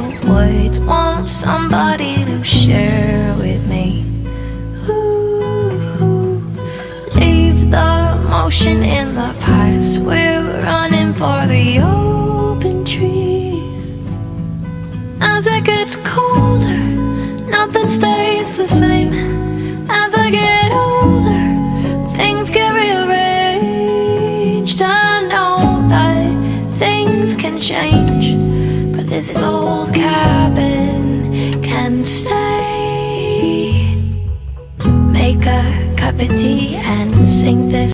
the woods, want somebody to share with me. Ooh, leave the motion in the past, we're running for the open trees. As it gets colder, nothing stays the same. As I get older, things get rearranged. I know that things can change, but this old cabin can stay. Make a cup of tea and sing this